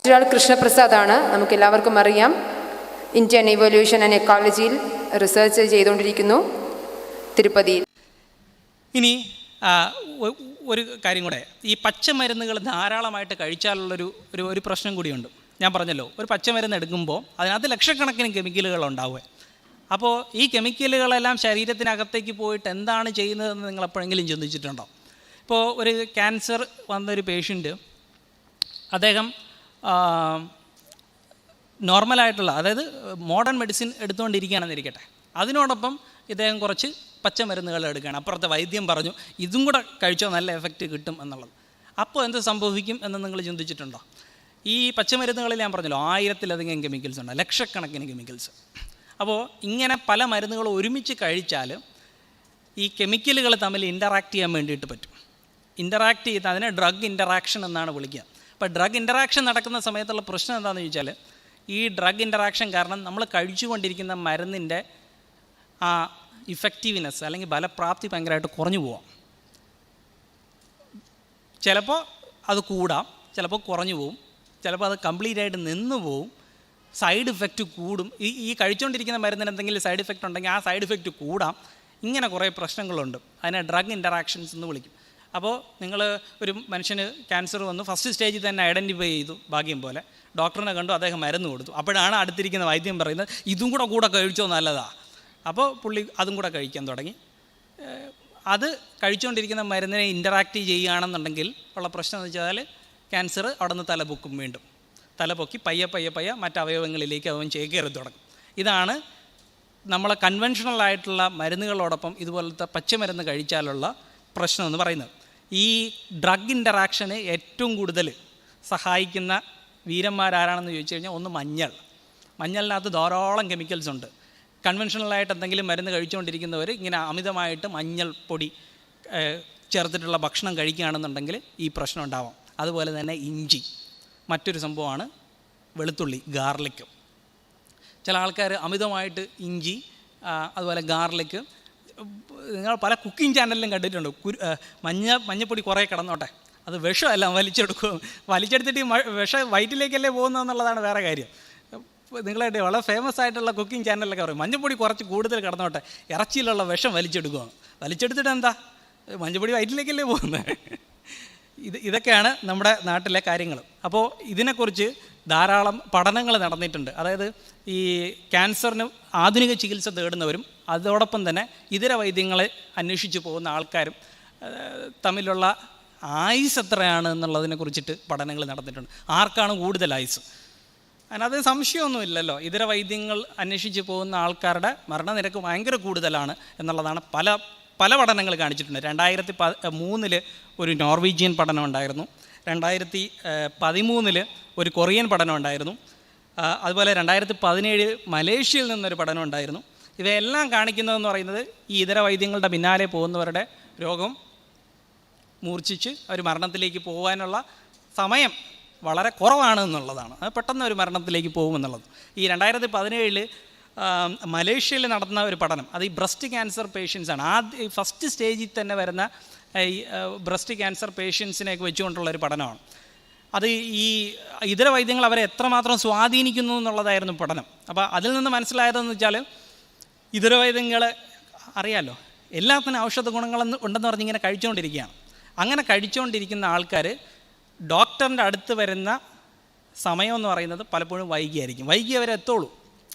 ഒരാൾ കൃഷ്ണപ്രസാദാണ്. നമുക്കെല്ലാവർക്കും അറിയാം. ഇന്ത്യൻ ഇവല്യൂഷൻ ആൻഡ് എക്കോളജിയിൽ റിസർച്ച് ചെയ്തുകൊണ്ടിരിക്കുന്നു തിരുപ്പതിയിൽ. ഇനി ഒരു കാര്യം കൂടെ, ഈ പച്ചമരുന്നുകൾ ധാരാളമായിട്ട് കഴിച്ചാലുള്ളൊരു ഒരു പ്രശ്നം കൂടിയുണ്ട്. ഞാൻ പറഞ്ഞല്ലോ, ഒരു പച്ചമരുന്ന് എടുക്കുമ്പോൾ അതിനകത്ത് ലക്ഷക്കണക്കിന് കെമിക്കലുകൾ ഉണ്ടാവുക. അപ്പോൾ ഈ കെമിക്കലുകളെല്ലാം ശരീരത്തിനകത്തേക്ക് പോയിട്ട് എന്താണ് ചെയ്യുന്നതെന്ന് നിങ്ങൾ എപ്പോഴെങ്കിലും ചിന്തിച്ചിട്ടുണ്ടോ? ഇപ്പോൾ ഒരു ക്യാൻസർ വന്നൊരു പേഷ്യൻ്റ്, അദ്ദേഹം നോർമലായിട്ടുള്ള, അതായത് മോഡേൺ മെഡിസിൻ എടുത്തുകൊണ്ടിരിക്കുകയാണെന്നിരിക്കട്ടെ, അതിനോടൊപ്പം ഇദ്ദേഹം കുറച്ച് പച്ചമരുന്നുകൾ എടുക്കുകയാണ്. അപ്പുറത്തെ വൈദ്യം പറഞ്ഞു ഇതും കൂടെ കഴിച്ചോ നല്ല എഫക്റ്റ് കിട്ടും എന്നുള്ളത്. അപ്പോൾ എന്ത് സംഭവിക്കും എന്ന് നിങ്ങൾ ചിന്തിച്ചിട്ടുണ്ടോ? ഈ പച്ചമരുന്നുകളിൽ ഞാൻ പറഞ്ഞല്ലോ 1000-ലധികം കെമിക്കൽസ് ഉണ്ട്, ലക്ഷക്കണക്കിന് കെമിക്കൽസ്. അപ്പോൾ ഇങ്ങനെ പല മരുന്നുകൾ ഒരുമിച്ച് കഴിച്ചാൽ ഈ കെമിക്കലുകൾ തമ്മിൽ ഇൻ്ററാക്ട് ചെയ്യാൻ വേണ്ടിയിട്ട് പറ്റും. ഇൻ്ററാക്ട് ചെയ്ത് അതിനെ ഡ്രഗ് ഇൻ്ററാക്ഷൻ എന്നാണ് വിളിക്കുക. അപ്പോൾ ഡ്രഗ് ഇൻ്ററാക്ഷൻ നടക്കുന്ന സമയത്തുള്ള പ്രശ്നം എന്താണെന്ന് ചോദിച്ചാൽ, ഈ ഡ്രഗ് ഇൻ്ററാക്ഷൻ കാരണം നമ്മൾ കഴിച്ചുകൊണ്ടിരിക്കുന്ന മരുന്നിൻ്റെ ആ ഇഫക്റ്റീവ്നെസ് അല്ലെങ്കിൽ ഫലപ്രാപ്തി ഭയങ്കരമായിട്ട് കുറഞ്ഞു പോവാം. ചിലപ്പോൾ അത് കൂടാം, ചിലപ്പോൾ കുറഞ്ഞു പോവും, ചിലപ്പോൾ അത് കംപ്ലീറ്റായിട്ട് നിന്ന് പോവും, സൈഡ് ഇഫക്റ്റ് കൂടും. ഈ കഴിച്ചുകൊണ്ടിരിക്കുന്ന മരുന്നിന് എന്തെങ്കിലും സൈഡ് ഇഫക്റ്റ് ഉണ്ടെങ്കിൽ ആ സൈഡ് ഇഫക്റ്റ് കൂടാം. ഇങ്ങനെ കുറേ പ്രശ്നങ്ങളുണ്ട്. അതിനെ ഡ്രഗ് ഇൻ്ററാക്ഷൻസ് എന്ന് വിളിക്കും. അപ്പോൾ നിങ്ങൾ ഒരു മനുഷ്യന് ക്യാൻസർ വന്നു, ഫസ്റ്റ് സ്റ്റേജിൽ തന്നെ ഐഡൻറ്റിഫൈ ചെയ്തു, ഭാഗ്യം പോലെ ഡോക്ടറിനെ കണ്ടു, അദ്ദേഹം മരുന്ന് കൊടുത്തു. അപ്പോഴാണ് അടുത്തിരിക്കുന്ന വൈദ്യം പറയുന്നത് ഇതും കൂടെ കഴിച്ചോ നല്ലതാണ്. അപ്പോൾ പുള്ളി അതും കൂടെ കഴിക്കാൻ തുടങ്ങി. അത് കഴിച്ചുകൊണ്ടിരിക്കുന്ന മരുന്നിനെ ഇൻ്ററാക്റ്റ് ചെയ്യുകയാണെന്നുണ്ടെങ്കിൽ ഉള്ള പ്രശ്നം എന്ന് വെച്ചാൽ ക്യാൻസർ അവിടെ നിന്ന് തലപൊക്കും. വീണ്ടും തലപൊക്കി പയ്യെ മറ്റവയവങ്ങളിലേക്ക് അവൻ ചേക്കേറി തുടങ്ങും. ഇതാണ് നമ്മളെ കൺവെൻഷണലായിട്ടുള്ള മരുന്നുകളോടൊപ്പം ഇതുപോലത്തെ പച്ചമരുന്ന് കഴിച്ചാലുള്ള പ്രശ്നം എന്ന് പറയുന്നത്. ഈ ഡ്രഗ് ഇൻ്ററാക്ഷന് ഏറ്റവും കൂടുതൽ സഹായിക്കുന്ന വീരന്മാരാരാണെന്ന് ചോദിച്ചു കഴിഞ്ഞാൽ, ഒന്ന് മഞ്ഞളിനകത്ത് ധാരാളം കെമിക്കൽസ് ഉണ്ട്. കൺവെൻഷണലായിട്ട് എന്തെങ്കിലും മരുന്ന് കഴിച്ചുകൊണ്ടിരിക്കുന്നവർ ഇങ്ങനെ അമിതമായിട്ട് മഞ്ഞൾപ്പൊടി ചേർത്തിട്ടുള്ള ഭക്ഷണം കഴിക്കുകയാണെന്നുണ്ടെങ്കിൽ ഈ പ്രശ്നം ഉണ്ടാവാം. അതുപോലെ തന്നെ ഇഞ്ചി, മറ്റൊരു സംഭവമാണ് വെളുത്തുള്ളി, ഗാർലിക്ക്. ചില ആൾക്കാർ അമിതമായിട്ട് ഇഞ്ചി, അതുപോലെ ഗാർലിക്ക്, നിങ്ങൾ പല കുക്കിംഗ് ചാനലിലും കണ്ടിട്ടുണ്ട്. മഞ്ഞപ്പൊടി കുറേ കിടന്നോട്ടെ, അത് വിഷമല്ല, വലിച്ചെടുത്തിട്ട് വിഷം വയറ്റിലേക്കല്ലേ പോകുന്നതെന്നുള്ളതാണ് വേറെ കാര്യം. നിങ്ങളുടെ വളരെ ഫേമസ് ആയിട്ടുള്ള കുക്കിംഗ് ചാനലിലൊക്കെ പറയും മഞ്ഞപ്പൊടി കുറച്ച് കൂടുതൽ കിടന്നോട്ടെ, ഇറച്ചിയിലുള്ള വിഷം വലിച്ചെടുക്കുകയാണ്. വലിച്ചെടുത്തിട്ട് എന്താ, മഞ്ഞപ്പൊടി വയറ്റിലേക്കല്ലേ പോകുന്നത്. ഇതൊക്കെയാണ് നമ്മുടെ നാട്ടിലെ കാര്യങ്ങൾ. അപ്പോൾ ഇതിനെക്കുറിച്ച് ധാരാളം പഠനങ്ങൾ നടന്നിട്ടുണ്ട്. അതായത് ഈ ക്യാൻസറിന് ആധുനിക ചികിത്സ തേടുന്നവരും അതോടൊപ്പം തന്നെ ഇതര വൈദ്യങ്ങളെ അന്വേഷിച്ച് പോകുന്ന ആൾക്കാരും തമ്മിലുള്ള ആയുസ് എത്രയാണ് എന്നുള്ളതിനെ കുറിച്ചിട്ട് പഠനങ്ങൾ നടന്നിട്ടുണ്ട്. ആർക്കാണ് കൂടുതൽ ആയുസ്? അതിനകത്ത് സംശയമൊന്നുമില്ലല്ലോ. ഇതര വൈദ്യങ്ങൾ അന്വേഷിച്ച് പോകുന്ന ആൾക്കാരുടെ മരണനിരക്ക് ഭയങ്കര കൂടുതലാണ് എന്നുള്ളതാണ് പല പഠനങ്ങൾ കാണിച്ചിട്ടുണ്ട്. 2003 ഒരു നോർവീജിയൻ പഠനം ഉണ്ടായിരുന്നു, 2013 ഒരു കൊറിയൻ പഠനം ഉണ്ടായിരുന്നു, അതുപോലെ 2017 മലേഷ്യയിൽ നിന്നൊരു പഠനം ഉണ്ടായിരുന്നു. ഇവയെല്ലാം കാണിക്കുന്നതെന്ന് പറയുന്നത് ഈ ഇതര വൈദ്യങ്ങളുടെ പിന്നാലെ പോകുന്നവരുടെ രോഗം മൂർച്ഛിച്ച് അവർ മരണത്തിലേക്ക് പോകാനുള്ള സമയം വളരെ കുറവാണ് എന്നുള്ളതാണ്. അത് പെട്ടെന്ന് ഒരു മരണത്തിലേക്ക് പോകുമെന്നുള്ളത്. ഈ 2017 മലേഷ്യയിൽ നടന്ന ഒരു പഠനം, അത് ഈ ബ്രസ്റ്റ് ക്യാൻസർ പേഷ്യൻസാണ്. ഫസ്റ്റ് സ്റ്റേജിൽ തന്നെ വരുന്ന ഈ ബ്രസ്റ്റ് ക്യാൻസർ പേഷ്യൻസിനെയൊക്കെ വെച്ചുകൊണ്ടുള്ളൊരു പഠനമാണ്. അത് ഈ ഇതര വൈദ്യങ്ങൾ അവരെ എത്രമാത്രം സ്വാധീനിക്കുന്നു എന്നുള്ളതായിരുന്നു പഠനം. അപ്പോൾ അതിൽ നിന്ന് മനസ്സിലായതെന്ന് വെച്ചാൽ, ഇതര വൈദ്യങ്ങൾ അറിയാമല്ലോ, എല്ലാത്തിനും ഔഷധ ഗുണങ്ങളെന്ന് ഉണ്ടെന്ന് പറഞ്ഞിങ്ങനെ കഴിച്ചുകൊണ്ടിരിക്കുകയാണ്. അങ്ങനെ കഴിച്ചുകൊണ്ടിരിക്കുന്ന ആൾക്കാർ ഡോക്ടറിൻ്റെ അടുത്ത് വരുന്ന സമയമെന്ന് പറയുന്നത് പലപ്പോഴും വൈകിയായിരിക്കും. വൈകി അവരെത്തുള്ളൂ.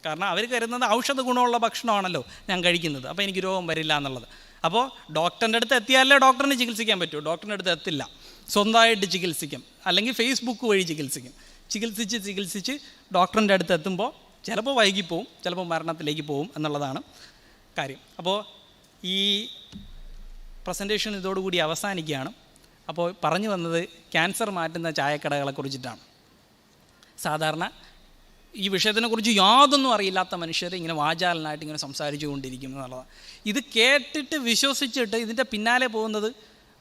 കാരണം അവർ കരുതുന്നത് ഔഷധ ഗുണമുള്ള ഭക്ഷണമാണല്ലോ ഞാൻ കഴിക്കുന്നത്, അപ്പോൾ എനിക്ക് രോഗം വരില്ല എന്നുള്ളത്. അപ്പോൾ ഡോക്ടറിൻ്റെ അടുത്ത് എത്തിയാലേ ഡോക്ടറിന് ചികിത്സിക്കാൻ പറ്റൂ. ഡോക്ടറിൻ്റെ അടുത്ത് എത്തില്ല, സ്വന്തമായിട്ട് ചികിത്സിക്കും, അല്ലെങ്കിൽ ഫേസ്ബുക്ക് വഴി ചികിത്സിക്കും. ചികിത്സിച്ച് ഡോക്ടറിൻ്റെ അടുത്ത് എത്തുമ്പോൾ ചിലപ്പോൾ വൈകിപ്പോവും, ചിലപ്പോൾ മരണത്തിലേക്ക് പോവും എന്നുള്ളതാണ് കാര്യം. അപ്പോൾ ഈ പ്രസൻറ്റേഷൻ ഇതോടുകൂടി അവസാനിക്കുകയാണ്. അപ്പോൾ പറഞ്ഞു വന്നത് ക്യാൻസർ മാറ്റുന്ന ചായക്കടകളെ കുറിച്ചിട്ടാണ്. സാധാരണ ഈ വിഷയത്തിനെക്കുറിച്ച് യാതൊന്നും അറിയില്ലാത്ത മനുഷ്യർ ഇങ്ങനെ വാചാലനായിട്ട് ഇങ്ങനെ സംസാരിച്ചു കൊണ്ടിരിക്കും എന്നുള്ളതാണ്. ഇത് കേട്ടിട്ട് വിശ്വസിച്ചിട്ട് ഇതിൻ്റെ പിന്നാലെ പോകുന്നത്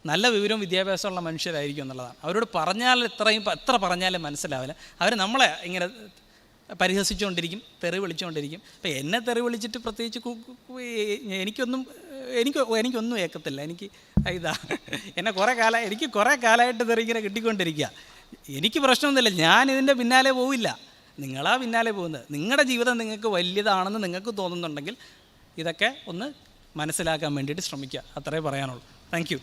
നല്ല വിവരവും വിദ്യാഭ്യാസമുള്ള മനുഷ്യരായിരിക്കും എന്നുള്ളതാണ്. അവരോട് പറഞ്ഞാൽ എത്ര പറഞ്ഞാലും മനസ്സിലാവില്ല. അവർ നമ്മളെ ഇങ്ങനെ പരിഹസിച്ചുകൊണ്ടിരിക്കും, തെറി വിളിച്ചുകൊണ്ടിരിക്കും. ഇപ്പം എന്നെ തെറി വിളിച്ചിട്ട് പ്രത്യേകിച്ച് എനിക്കൊന്നും ഏക്കത്തില്ല. എനിക്ക് കുറേ കാലമായിട്ട് തെറി ഇങ്ങനെ കിട്ടിക്കൊണ്ടിരിക്കുക. എനിക്ക് പ്രശ്നമൊന്നുമില്ല, ഞാൻ ഇതിൻ്റെ പിന്നാലെ പോവില്ല, നിങ്ങളാ പിന്നാലെ പോകുന്നത്. നിങ്ങളുടെ ജീവിതം നിങ്ങൾക്ക് വലിയതാണെന്ന് നിങ്ങൾക്ക് തോന്നുന്നുണ്ടെങ്കിൽ ഇതൊക്കെ ഒന്ന് മനസ്സിലാക്കാൻ വേണ്ടിയിട്ട് ശ്രമിക്കുക, അത്രേ പറയാനുള്ളൂ. Thank you.